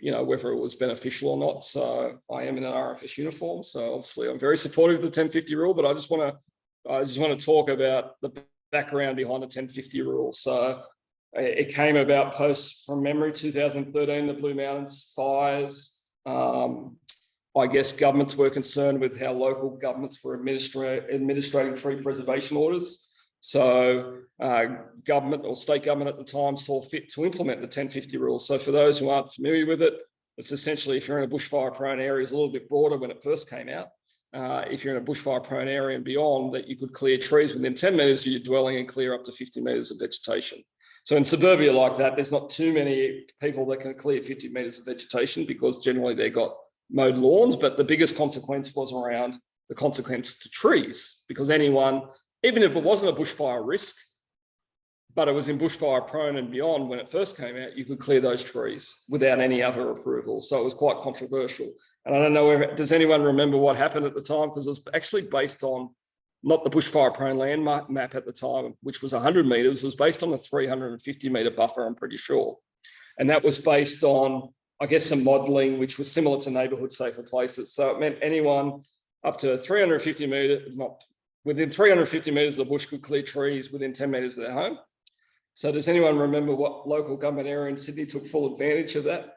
whether it was beneficial or not. So I am in an RFS uniform, so obviously I'm very supportive of the 1050 rule, but I just want to talk about the background behind the 1050 rule. So it came about post, from memory, 2013, the Blue Mountains fires. I guess governments were concerned with how local governments were administrating tree preservation orders. So government or state government at the time saw fit to implement the 1050 rule. So for those who aren't familiar with it, it's essentially, if you're in a bushfire prone area, it's a little bit broader when it first came out. If you're in a bushfire prone area and beyond, that you could clear trees within 10 metres of your dwelling and clear up to 50 metres of vegetation. So in suburbia like that, there's not too many people that can clear 50 metres of vegetation because generally they've got mowed lawns, but the biggest consequence was around the consequence to trees, because anyone, even if it wasn't a bushfire risk, but it was in bushfire prone and beyond when it first came out, you could clear those trees without any other approval. So it was quite controversial. And I don't know, does anyone remember what happened at the time? Because it was actually based on not the bushfire prone land map at the time, which was 100 metres, it was based on a 350 metre buffer, I'm pretty sure. And that was based on, I guess, some modelling, which was similar to neighbourhood safer places. So it meant anyone up to 350 metres, not within 350 metres of the bush could clear trees within 10 metres of their home. So does anyone remember what local government area in Sydney took full advantage of that?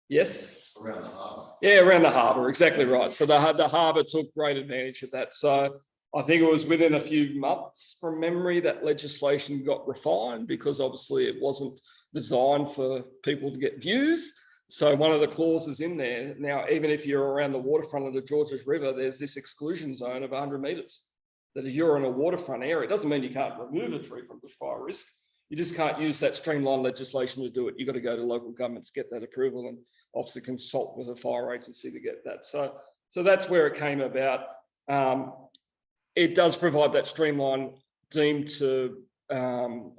Yes?
Around the harbour.
Yeah, around the harbour, exactly right. So the harbour took great advantage of that. So I think it was within a few months from memory that legislation got refined, because obviously it wasn't designed for people to get views. So one of the clauses in there, now, even if you're around the waterfront of the Georges River, there's this exclusion zone of 100 metres. That if you're in a waterfront area, it doesn't mean you can't remove a tree from bushfire risk. You just can't use that streamlined legislation to do it. You've got to go to local government to get that approval, and obviously consult with a fire agency to get that. So that's where it came about. It does provide that streamlined, deemed to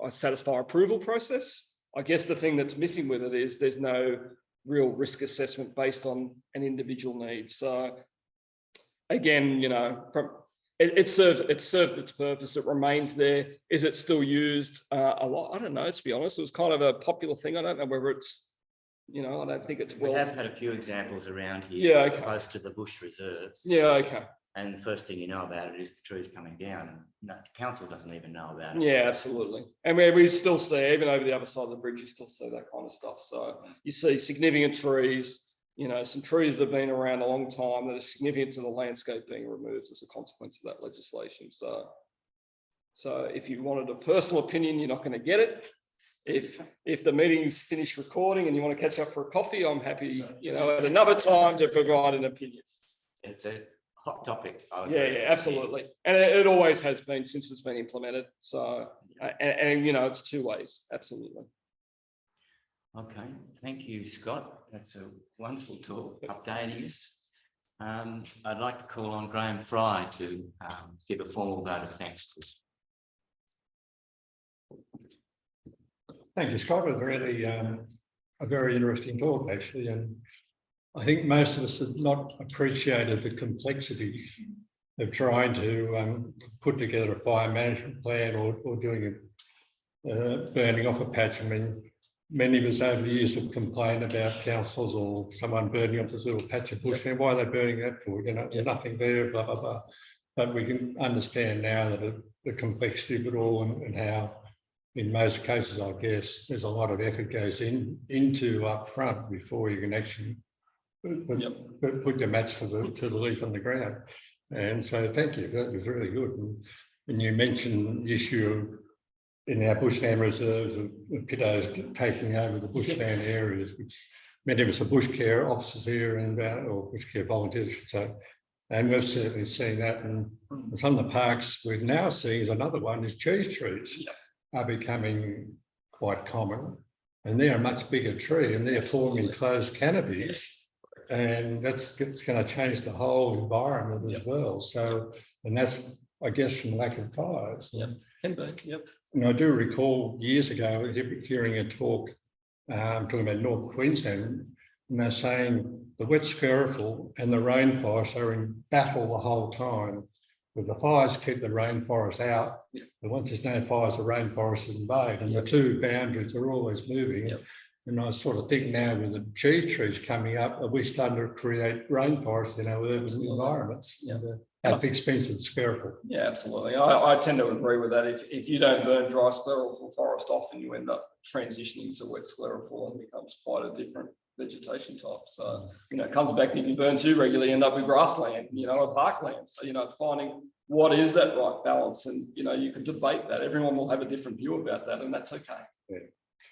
satisfy approval process. I guess the thing that's missing with it is there's no real risk assessment based on an individual need. So again, it served its purpose. It remains there. Is it still used a lot? I don't know, to be honest. It was kind of a popular thing. I don't know whether it's, I don't think it's well.
We have had a few examples around here.
Yeah, okay.
Close to the bush reserves.
Yeah, okay.
And the first thing you know about it is the trees coming down. No, the council doesn't even know about it.
Yeah, absolutely. And we still see, even over the other side of the bridge, you still see that kind of stuff. So you see significant trees, some trees that have been around a long time that are significant to the landscape being removed as a consequence of that legislation. So if you wanted a personal opinion, you're not going to get it. If the meeting's finished recording and you want to catch up for a coffee, I'm happy, at another time to provide an opinion.
It's a hot topic.
Yeah, absolutely. And it always has been since it's been implemented. So, and it's two ways, absolutely.
Okay, thank you, Scott. That's a wonderful talk, updating us. I'd like to call on Graham Fry to give a formal vote of thanks to us.
Thank you, Scott. It was really a very interesting talk, actually, and I think most of us have not appreciated the complexity of trying to put together a fire management plan or doing a burning off a patch. I mean, many of us over the years have complained about councils or someone burning off this little patch of bush. And why are they burning that for? You know, there's nothing there, blah, blah, blah. But we can understand now that the complexity of it all and how, in most cases, I guess, there's a lot of effort goes into up front before you can actually put your mats to the leaf on the ground. And so thank you, that was really good. And you mentioned the issue in our bushland reserves of piddos taking over the bushland areas, which many of us are bush care officers here and or bush care volunteers, I should say. And we've certainly seen that. And some of the parks we're now seeing is another one is cheese trees are becoming quite common. And they're a much bigger tree and they're forming closed canopies. And it's going to change the whole environment as well. So, and that's, I guess, from lack of fires. And I do recall years ago hearing a talk talking about North Queensland, and they're saying the wet scirreful and the rainforest are in battle the whole time. But the fires keep the rainforest out. But once there's no fires, the rainforest is invaded, and the two boundaries are always moving. And I sort of think now with the cheese trees coming up, are we starting to create rainforests in our urban environments at the expense of the scirreful?
Yeah, absolutely. I tend to agree with that. If you don't burn dry sclerophyll forest off, and you end up transitioning to wet sclerophyll, and becomes quite a different vegetation type. So, you know, it comes back, and if you burn too regularly, you end up with grassland, you know, or parkland. So, you know, finding what is that right balance, and, you know, you could debate that. Everyone will have a different view about that, and that's okay.
Yeah.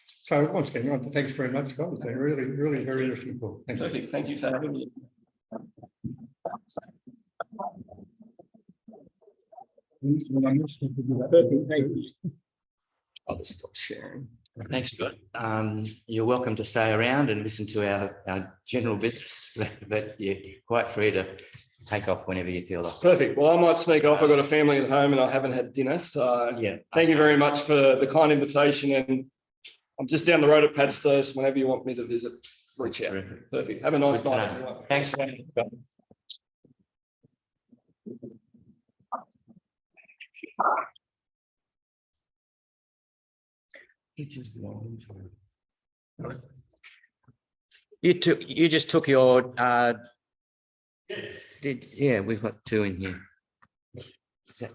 So once again, thanks very much, Scott. It's been really, really very interesting talk.
Perfect. Thank you for having me. Perfect. Thank you. I'll just stop sharing.
Thanks, Scott. You're welcome to stay around and listen to our general business, but you're quite free to take off whenever you feel like.
Perfect. Well, I might sneak off. I've got a family at home and I haven't had dinner. So
yeah,
thank you very much for the kind invitation. And I'm just down the road at Padstow, so whenever you want me to visit, reach out.
Terrific.
Perfect. Have a nice
Good
night,
to know.
everyone.
Thanks. You just took your yeah, we've got two in here. Is that,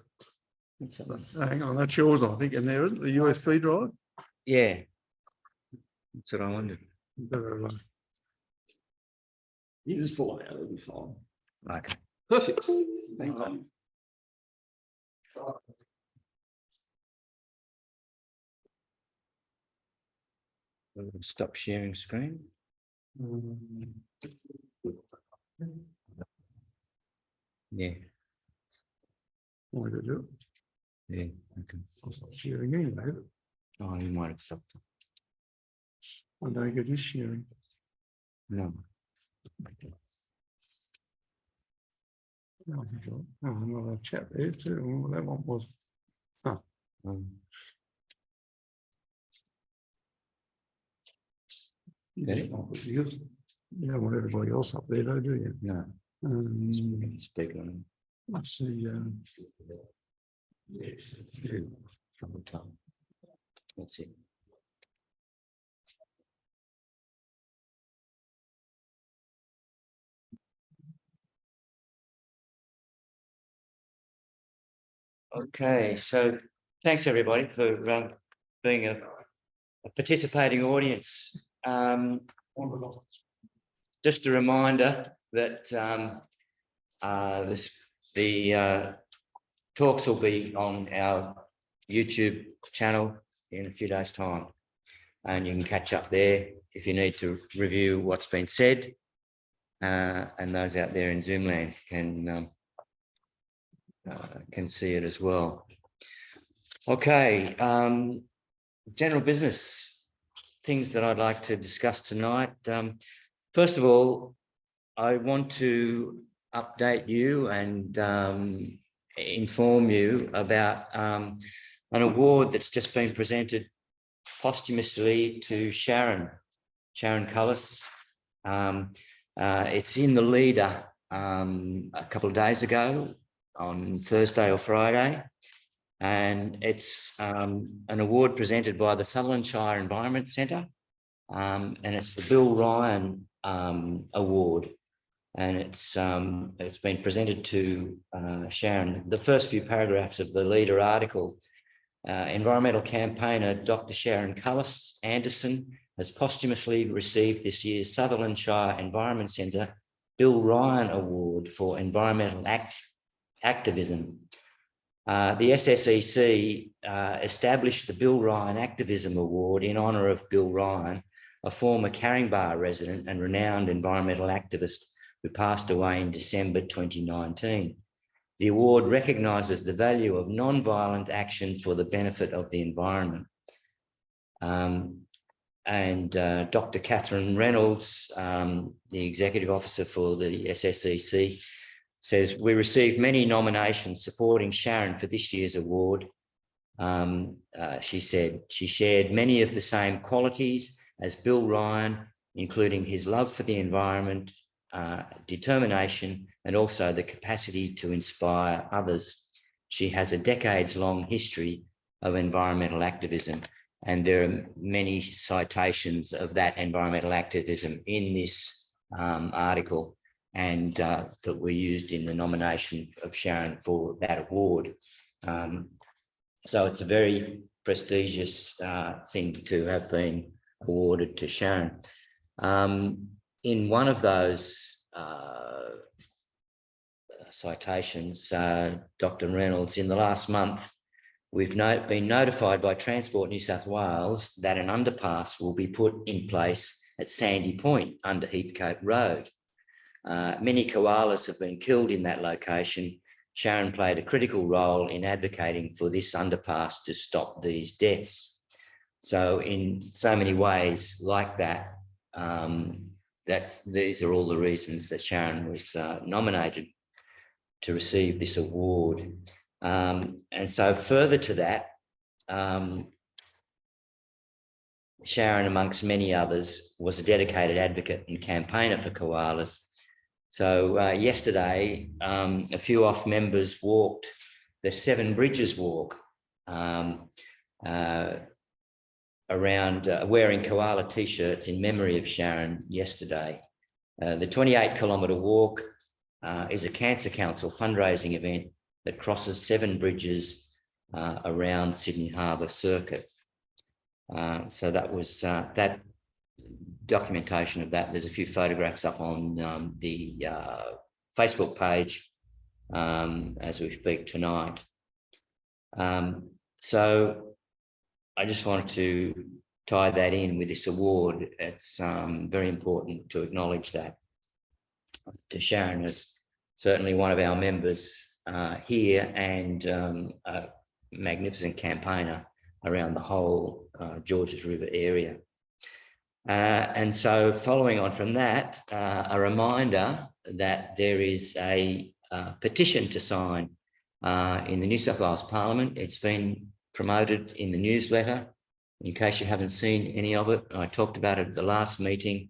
what's that one?
Hang on, that's yours, I think, in there, isn't it? The USB drive?
Yeah. That's what I wondered.
You just pull it out, it'll be fine.
Okay.
Perfect. Thank you.
Stop sharing screen. Yeah.
Why did it?
Yeah. Okay.
Sharing anyway.
Oh, you might have stopped.
I don't get this sharing.
No.
Oh, another chat there too. That one was.
Okay.
You don't want everybody else up there, though, do you?
No. Speak on.
Let's see.
From the top. That's it. Okay, so thanks everybody for being a participating audience. Just a reminder that the talks will be on our YouTube channel in a few days' time, and you can catch up there if you need to review what's been said, and those out there in Zoom land can see it as well. Okay, general business. things that I'd like to discuss tonight. First of all, I want to update you and inform you about an award that's just been presented posthumously to Sharon Cullis. It's in the Leader a couple of days ago on Thursday or Friday, and it's an award presented by the Sutherland Shire Environment Centre, and it's the Bill Ryan Award, and it's been presented to Sharon. The first few paragraphs of the Leader article: environmental campaigner Dr. Sharon Cullis Anderson has posthumously received this year's Sutherland Shire Environment Centre Bill Ryan Award for environmental activism. The SSEC established the Bill Ryan Activism Award in honour of Bill Ryan, a former Caringbah resident and renowned environmental activist who passed away in December 2019. The award recognises the value of non-violent action for the benefit of the environment. Dr. Catherine Reynolds, the Executive Officer for the SSEC, says, we received many nominations supporting Sharon for this year's award. She said she shared many of the same qualities as Bill Ryan, including his love for the environment, determination, and also the capacity to inspire others. She has a decades-long history of environmental activism, and there are many citations of that environmental activism in this article, and that were used in the nomination of Sharon for that award. So it's a very prestigious thing to have been awarded to Sharon. In one of those citations, Dr. Reynolds, in the last month, we've been notified by Transport New South Wales that an underpass will be put in place at Sandy Point under Heathcote Road. Many koalas have been killed in that location. Sharon played a critical role in advocating for this underpass to stop these deaths. So in so many ways like that, these are all the reasons that Sharon was nominated to receive this award. And so further to that, Sharon, amongst many others, was a dedicated advocate and campaigner for koalas. So yesterday, a few off members walked the Seven Bridges walk around wearing koala t-shirts in memory of Sharon yesterday. The 28-kilometre walk is a Cancer Council fundraising event that crosses 7 bridges around Sydney Harbour Circuit. So that was that documentation of that. There's a few photographs up on the Facebook page as we speak tonight. So I just wanted to tie that in with this award. It's very important to acknowledge that to Sharon as certainly one of our members here, and a magnificent campaigner around the whole Georges River area. And so following on from that, a reminder that there is a petition to sign in the New South Wales Parliament. It's been promoted in the newsletter. In case you haven't seen any of it, I talked about it at the last meeting.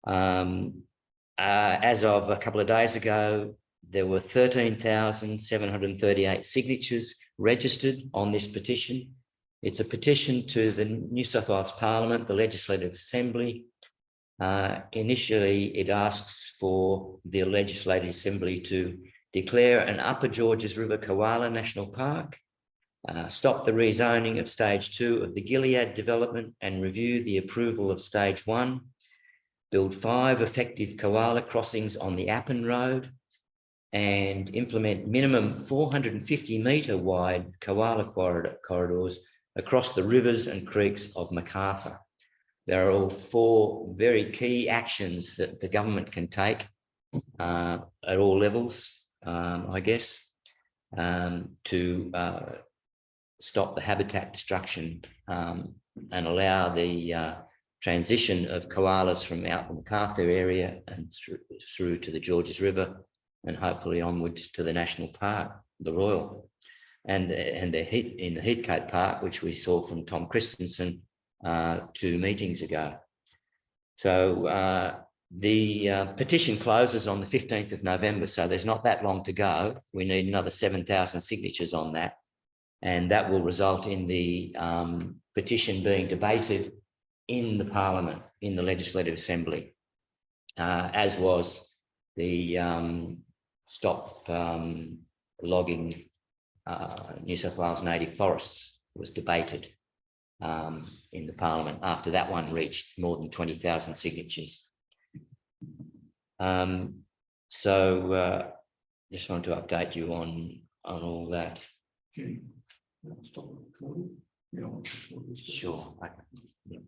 As of a couple of days ago, there were 13,738 signatures registered on this petition. It's a petition to the New South Wales Parliament, the Legislative Assembly. Initially, it asks for the Legislative Assembly to declare an Upper Georges River Koala National Park, stop the rezoning of Stage 2 of the Gilead development and review the approval of Stage 1, build 5 effective koala crossings on the Appin Road, and implement minimum 450-metre wide koala corridors across the rivers and creeks of Macarthur. There are all 4 very key actions that the government can take at all levels, I guess, to stop the habitat destruction and allow the transition of koalas from out the Macarthur area and through to the Georges River, and hopefully onwards to the National Park, the Royal, and the Heathcote Park, which we saw from Tom Christensen 2 meetings ago. So the petition closes on the 15th of November, so there's not that long to go. We need another 7,000 signatures on that, and that will result in the petition being debated in the Parliament, in the Legislative Assembly, as was the Stop Logging New South Wales Native Forests was debated in the Parliament after that one reached more than 20,000 signatures. So just want to update you on all that.
Stop recording.
Sure. Okay. Yeah.